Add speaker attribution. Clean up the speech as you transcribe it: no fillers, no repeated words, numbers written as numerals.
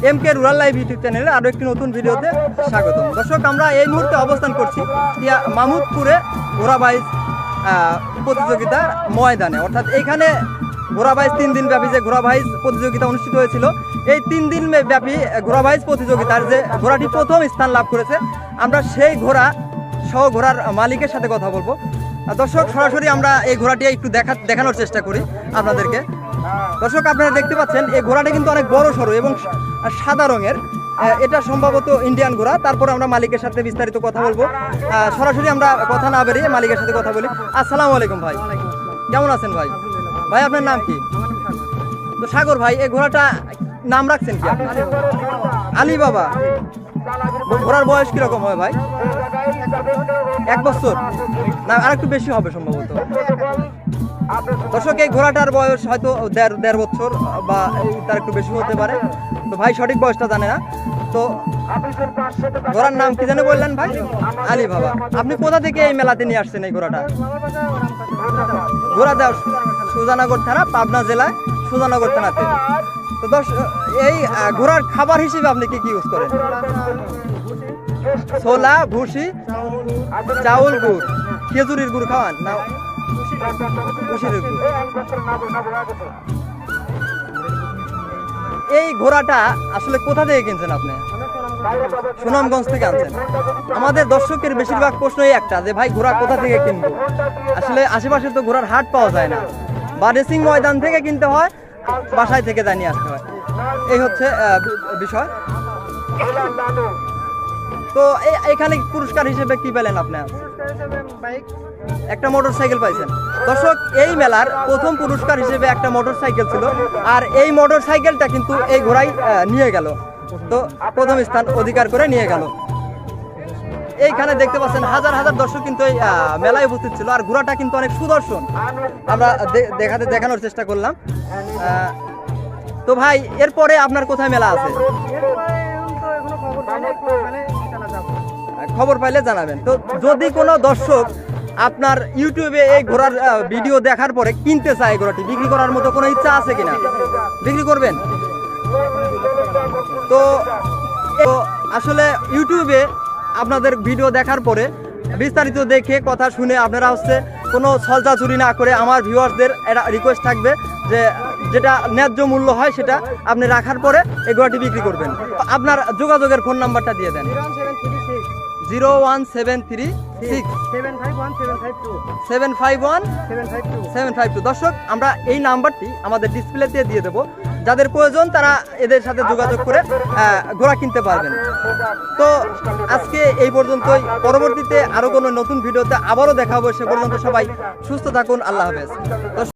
Speaker 1: MK rural live YouTube চ্যানেলে আরও একটি নতুন ভিডিওতে স্বাগতম। দর্শক, আমরা এই মুহূর্তে অবস্থান করছি মাহমুদপুরে ঘোড়াবাইজ প্রতিযোগিতার ময়দানে, অর্থাৎ এইখানে ঘোড়াবাইজ 3 দিন ব্যাপী যে ঘোড়াবাইজ প্রতিযোগিতা অনুষ্ঠিত হয়েছিল, এই 3 দিন ব্যাপী ঘোড়াবাইজ প্রতিযোগিতার যে ঘোড়াটি প্রথম স্থান লাভ করেছে, আমরা সেই ঘোড়া সহ ঘোড়ার মালিকের সাথে কথা বলবো। দর্শক, সরাসরি আমরা এই ঘোড়াটি একটু দেখানোর চেষ্টা করি আপনাদেরকে। দর্শক, আপনারা দেখতে পাচ্ছেন এই ঘোড়াটি কিন্তু অনেক বড় সড়ো এবং সাদা রঙের। এটা সম্ভবত ইন্ডিয়ান ঘোড়া। তারপরে আমরা মালিকের সাথে বিস্তারিত কথা বলবো। সরাসরি আমরা কথা না বেরিয়ে মালিকের সাথে কথা বলি। আসসালামু আলাইকুম ভাই, কেমন আছেন ভাই? ভাই, আপনার নাম কি? তো সাগর ভাই, এই ঘোড়াটা নাম রাখছেন কি? আলী বাবা। ঘোড়ার বয়স কিরকম হয় ভাই? 1 বছর না আর একটু বেশি হবে সম্ভবত। দর্শক, এই ঘোড়াটার বয়স হয়তো 1.5 বছর বা তার একটু বেশি হতে পারে। তো ভাই সঠিক বয়সটা জানে না। তো ঘোড়ার নাম কি জানে বললেন ভাই? আলী বাবা। আপনি কোথা থেকে এই মেলাতে নিয়ে আসছেন এই ঘোড়াটা? ঘোড়াদাও সুজানগর থানা, পাবনা জেলায় সুজানগর থানাতে। তো এই ঘোড়ার খাবার হিসেবে আপনি কি ইউজ করেন? ছোলা, ভুসি, চাউল, গুড়, খেজুরির গুড় খাওয়ান না ভুসির গুড়? এই ঘোড়াটা আসলে কোথা থেকে কিনছেন আপনি? সুনামগঞ্জ থেকে আনছেন। আমাদের দর্শকের বেশিরভাগ প্রশ্নই একটা, যে ভাই ঘোড়া কোথা থেকে কিনবো? আসলে আশেপাশে তো ঘোড়ার হাট পাওয়া যায় না, বা রেসিং ময়দান থেকে কিনতে হয়, বাসায় থেকে জানিয়ে আসতে হয়। এই হচ্ছে বিষয়। তো এখানে পুরস্কার হিসেবে কি পেলেন আপনি? একটা মোটর সাইকেল পাইছেন। দর্শক, এই মেলার প্রথম পুরস্কার হিসেবে একটা মোটর সাইকেল ছিল, আর এই মোটর সাইকেলটা কিন্তু এই ঘোড়াই নিয়ে গেল। তো প্রথম স্থান অধিকার করে নিয়ে গেল। এইখানে দেখতে পাচ্ছেন হাজার হাজার দর্শক কিন্তু এই মেলায় উপস্থিত ছিল, আর ঘোড়াটা কিন্তু অনেক সুদর্শন। আমরা দেখানোর চেষ্টা করলাম। তো ভাই, এরপরে আপনার কোথায় মেলা আছে? খবর পাইলে জানাবেন। তো যদি কোনো দর্শক আপনার ইউটিউবে এই ঘোড়ার ভিডিও দেখার পরে কিনতে চায়, এই ঘোড়াটি বিক্রি করার মতো কোনো ইচ্ছা আছে কিনা? বিক্রি করবেন? তো আসলে ইউটিউবে আপনাদের ভিডিও দেখার পরে বিস্তারিত দেখে কথা শুনে আপনারা কোনো ছলচা চুরি না করে, আমার ভিউয়ার্সদের একটা রিকোয়েস্ট থাকবে যে যেটা ন্যায্য মূল্য হয় সেটা আপনি রাখার পরে এই ঘোড়াটি বিক্রি করবেন। আপনার যোগাযোগের ফোন নাম্বারটা দিয়ে দেন। 01736 দর্শক, আমরা এই নাম্বারটি আমাদের ডিসপ্লেতে দিয়ে দেবো। যাদের প্রয়োজন তারা এদের সাথে যোগাযোগ করে ঘোড়া কিনতে পারবেন। তো আজকে এই পর্যন্তই। পরবর্তীতে আরো কোনো নতুন ভিডিওতে আবারও দেখা হবে। সে পর্যন্ত সবাই সুস্থ থাকুন। আল্লাহ হাফেজ।